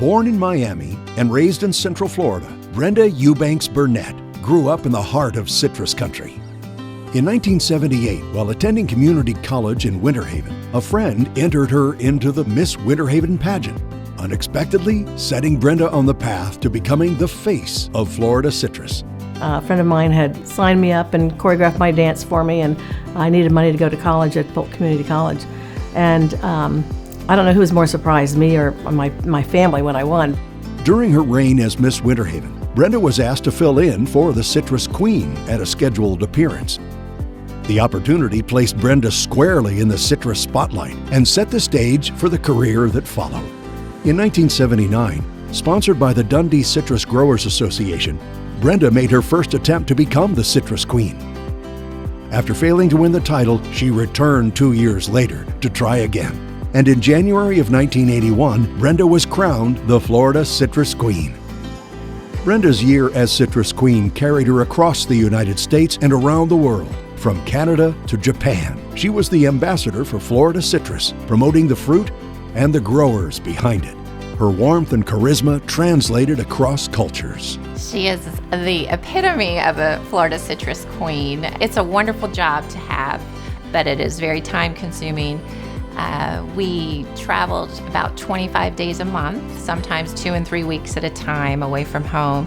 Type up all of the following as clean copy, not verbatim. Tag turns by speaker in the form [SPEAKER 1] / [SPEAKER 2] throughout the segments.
[SPEAKER 1] Born in Miami and raised in Central Florida, Brenda Eubanks Burnette grew up in the heart of citrus country. In 1978, while attending community college in Winter Haven, a friend entered her into the Miss Winter Haven pageant, unexpectedly setting Brenda on the path to becoming the face of Florida citrus.
[SPEAKER 2] A friend of mine had signed me up and choreographed my dance for me, and I needed money to go to college at Polk Community College. And I don't know who was more surprised, me or my family, when I won.
[SPEAKER 1] During her reign as Miss Winter Haven, Brenda was asked to fill in for the Citrus Queen at a scheduled appearance. The opportunity placed Brenda squarely in the citrus spotlight and set the stage for the career that followed. In 1979, sponsored by the Dundee Citrus Growers Association, Brenda made her first attempt to become the Citrus Queen. After failing to win the title, she returned 2 years later to try again. And in January of 1981, Brenda was crowned the Florida Citrus Queen. Brenda's year as Citrus Queen carried her across the United States and around the world. From Canada to Japan, she was the ambassador for Florida citrus, promoting the fruit and the growers behind it. Her warmth and charisma translated across cultures.
[SPEAKER 3] She is the epitome of a Florida citrus queen. It's a wonderful job to have, but it is very time-consuming. We traveled about 25 days a month, sometimes 2 and 3 weeks at a time away from home.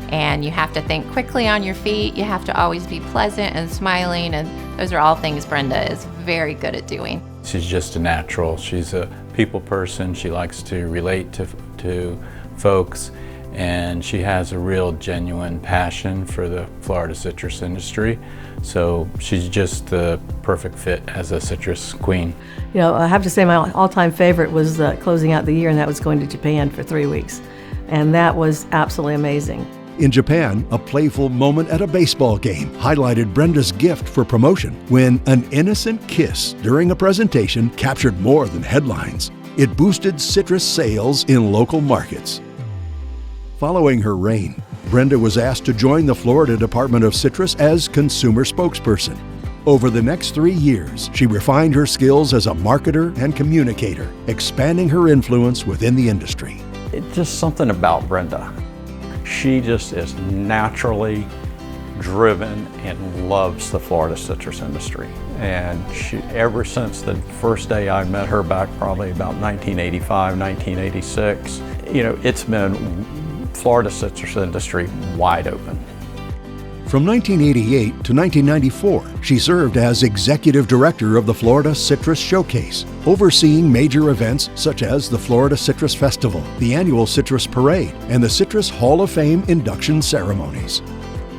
[SPEAKER 3] And you have to think quickly on your feet. You have to always be pleasant and smiling. And those are all things Brenda is very good at doing.
[SPEAKER 4] She's just a natural. She's a people person. She likes to relate to folks. And she has a real genuine passion for the Florida citrus industry. So she's just the perfect fit as a citrus queen.
[SPEAKER 2] You know, I have to say my all-time favorite was closing out the year, and that was going to Japan for 3 weeks. And that was absolutely amazing.
[SPEAKER 1] In Japan, a playful moment at a baseball game highlighted Brenda's gift for promotion when an innocent kiss during a presentation captured more than headlines. It boosted citrus sales in local markets. Following her reign, Brenda was asked to join the Florida Department of Citrus as consumer spokesperson. Over the next 3 years, she refined her skills as a marketer and communicator, expanding her influence within the industry.
[SPEAKER 5] It's just something about Brenda. She just is naturally driven and loves the Florida citrus industry. And she, ever since the first day I met her back probably about 1985, 1986, you know, it's been Florida citrus industry wide open.
[SPEAKER 1] From 1988 to 1994, she served as Executive Director of the Florida Citrus Showcase, overseeing major events such as the Florida Citrus Festival, the annual Citrus Parade, and the Citrus Hall of Fame induction ceremonies.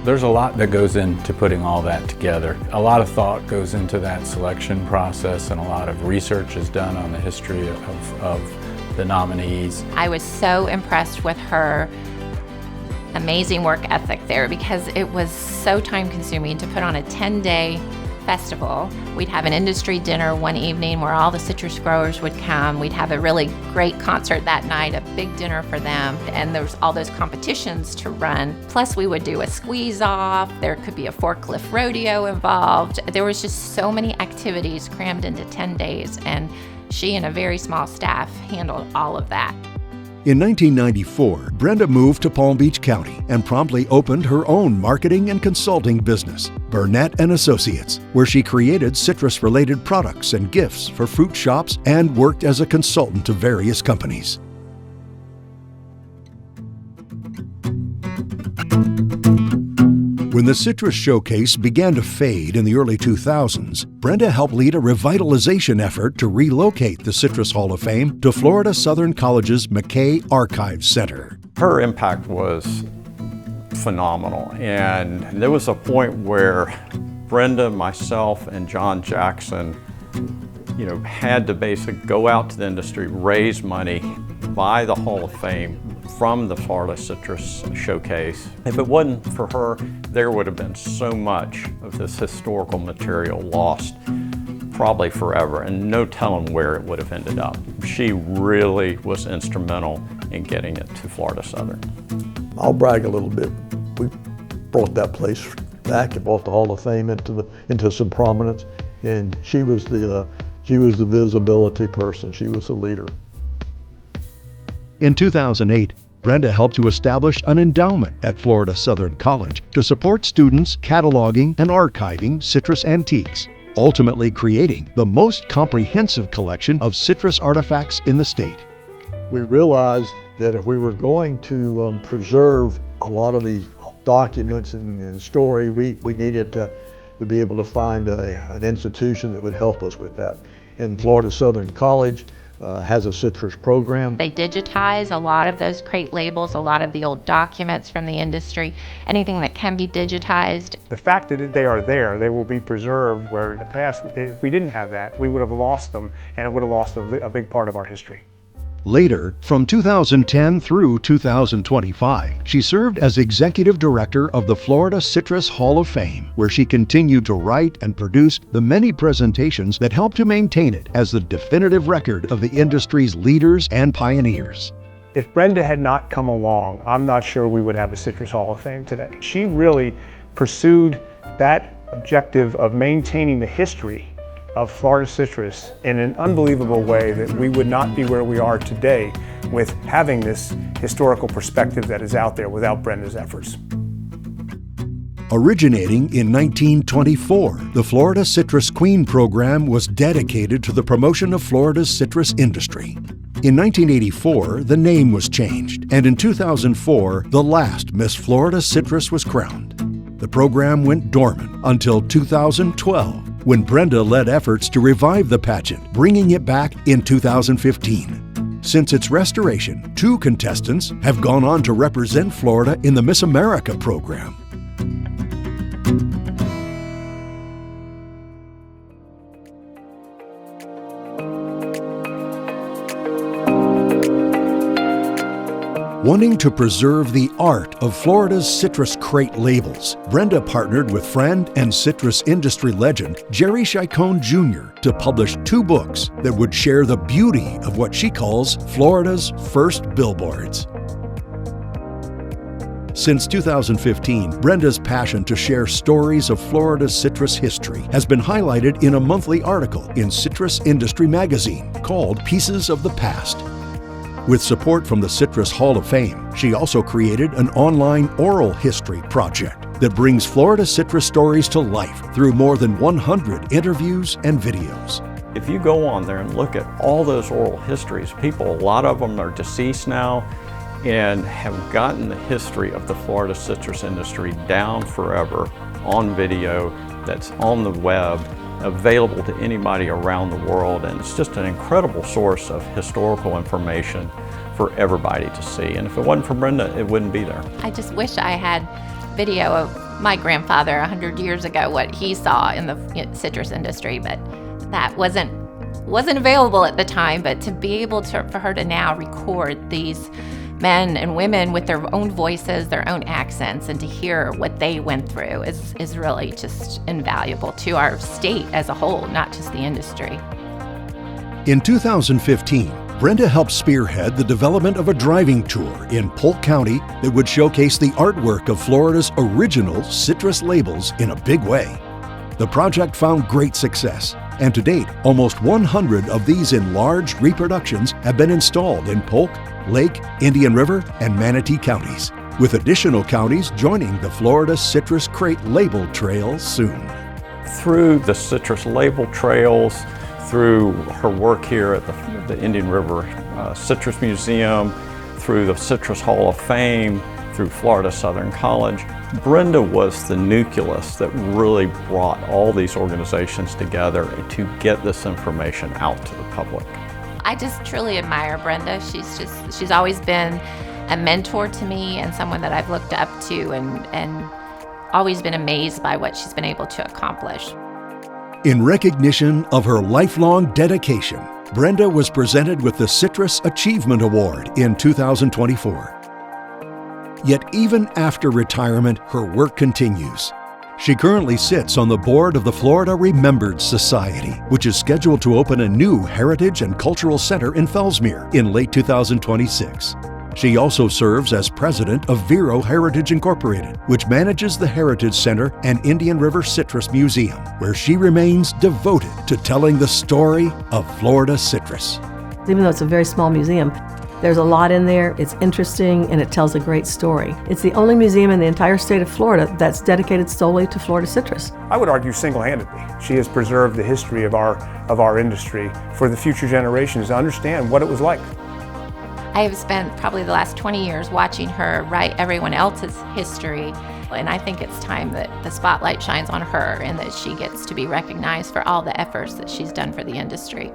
[SPEAKER 4] There's a lot that goes into putting all that together. A lot of thought goes into that selection process, and a lot of research is done on the history of the nominees.
[SPEAKER 3] I was so impressed with her amazing work ethic there, because it was so time-consuming to put on a 10-day festival. We'd have an industry dinner one evening where all the citrus growers would come. We'd have a really great concert that night, a big dinner for them, and there was all those competitions to run. Plus we would do a squeeze-off. There could be a forklift rodeo involved. There was just so many activities crammed into 10 days, and she and a very small staff handled all of that.
[SPEAKER 1] In 1994, Brenda moved to Palm Beach County and promptly opened her own marketing and consulting business, Burnette & Associates, where she created citrus-related products and gifts for fruit shops and worked as a consultant to various companies. When the Citrus Showcase began to fade in the early 2000s, Brenda helped lead a revitalization effort to relocate the Citrus Hall of Fame to Florida Southern College's McKay Archives Center.
[SPEAKER 5] Her impact was phenomenal, and there was a point where Brenda, myself, and John Jackson, you know, had to basically go out to the industry, raise money, buy the Hall of Fame from the Florida Citrus Showcase. If it wasn't for her, there would have been so much of this historical material lost, probably forever, and no telling where it would have ended up. She really was instrumental in getting it to Florida Southern.
[SPEAKER 6] I'll brag a little bit. We brought that place back and brought the Hall of Fame into some prominence, and she was the visibility person. She was the leader.
[SPEAKER 1] In 2008, Brenda helped to establish an endowment at Florida Southern College to support students cataloging and archiving citrus antiques, ultimately creating the most comprehensive collection of citrus artifacts in the state.
[SPEAKER 6] We realized that if we were going to preserve a lot of these documents and story, we needed to be able to find an institution that would help us with that. And Florida Southern College has a citrus program.
[SPEAKER 3] They digitize a lot of those crate labels, a lot of the old documents from the industry, anything that can be digitized.
[SPEAKER 7] The fact that they are there, they will be preserved, where in the past, if we didn't have that, we would have lost them, and it would have lost a big part of our history.
[SPEAKER 1] Later, from 2010 through 2025, she served as Executive Director of the Florida Citrus Hall of Fame, where she continued to write and produce the many presentations that helped to maintain it as the definitive record of the industry's leaders and pioneers.
[SPEAKER 7] If Brenda had not come along, I'm not sure we would have a Citrus Hall of Fame today. She really pursued that objective of maintaining the history of Florida citrus in an unbelievable way that we would not be where we are today with having this historical perspective that is out there without Brenda's efforts.
[SPEAKER 1] Originating in 1924, the Florida Citrus Queen program was dedicated to the promotion of Florida's citrus industry. In 1984, the name was changed, and in 2004, the last Miss Florida Citrus was crowned. The program went dormant until 2012, when Brenda led efforts to revive the pageant, bringing it back in 2015. Since its restoration, 2 contestants have gone on to represent Florida in the Miss America program. Wanting to preserve the art of Florida's citrus crate labels, Brenda partnered with friend and citrus industry legend Jerry Chicone Jr. to publish 2 books that would share the beauty of what she calls Florida's first billboards. Since 2015, Brenda's passion to share stories of Florida's citrus history has been highlighted in a monthly article in Citrus Industry magazine called Pieces of the Past. With support from the Citrus Hall of Fame, she also created an online oral history project that brings Florida citrus stories to life through more than 100 interviews and videos.
[SPEAKER 5] If you go on there and look at all those oral histories, people, a lot of them are deceased now and have gotten the history of the Florida citrus industry down forever on video that's on the web, available to anybody around the world, and it's just an incredible source of historical information for everybody to see. And if it wasn't for Brenda, it wouldn't be there.
[SPEAKER 3] I just wish I had video of my grandfather 100 years ago, what he saw in the citrus industry, but that wasn't available at the time. But to be able for her to now record these men and women with their own voices, their own accents, and to hear what they went through is really just invaluable to our state as a whole, not just the industry.
[SPEAKER 1] In 2015, Brenda helped spearhead the development of a driving tour in Polk County that would showcase the artwork of Florida's original citrus labels in a big way. The project found great success, and to date, almost 100 of these enlarged reproductions have been installed in Polk, Lake, Indian River, and Manatee counties, with additional counties joining the Florida Citrus Crate Label Trail soon.
[SPEAKER 5] Through the citrus label trails, through her work here at the Indian River Citrus Museum, through the Citrus Hall of Fame, through Florida Southern College, Brenda was the nucleus that really brought all these organizations together to get this information out to the public.
[SPEAKER 3] I just truly admire Brenda. She's always been a mentor to me and someone that I've looked up to and always been amazed by what she's been able to accomplish.
[SPEAKER 1] In recognition of her lifelong dedication, Brenda was presented with the Citrus Achievement Award in 2024. Yet even after retirement, her work continues. She currently sits on the board of the Florida Remembered Society, which is scheduled to open a new Heritage and Cultural Center in Fellsmere in late 2026. She also serves as president of Vero Heritage Incorporated, which manages the Heritage Center and Indian River Citrus Museum, where she remains devoted to telling the story of Florida citrus.
[SPEAKER 2] Even though it's a very small museum, There's a lot in there. It's interesting and it tells a great story. It's the only museum in the entire state of Florida that's dedicated solely to Florida citrus.
[SPEAKER 7] I would argue single-handedly. She has preserved the history of our industry for the future generations to understand what it was like.
[SPEAKER 3] I have spent probably the last 20 years watching her write everyone else's history, and I think it's time that the spotlight shines on her and that she gets to be recognized for all the efforts that she's done for the industry.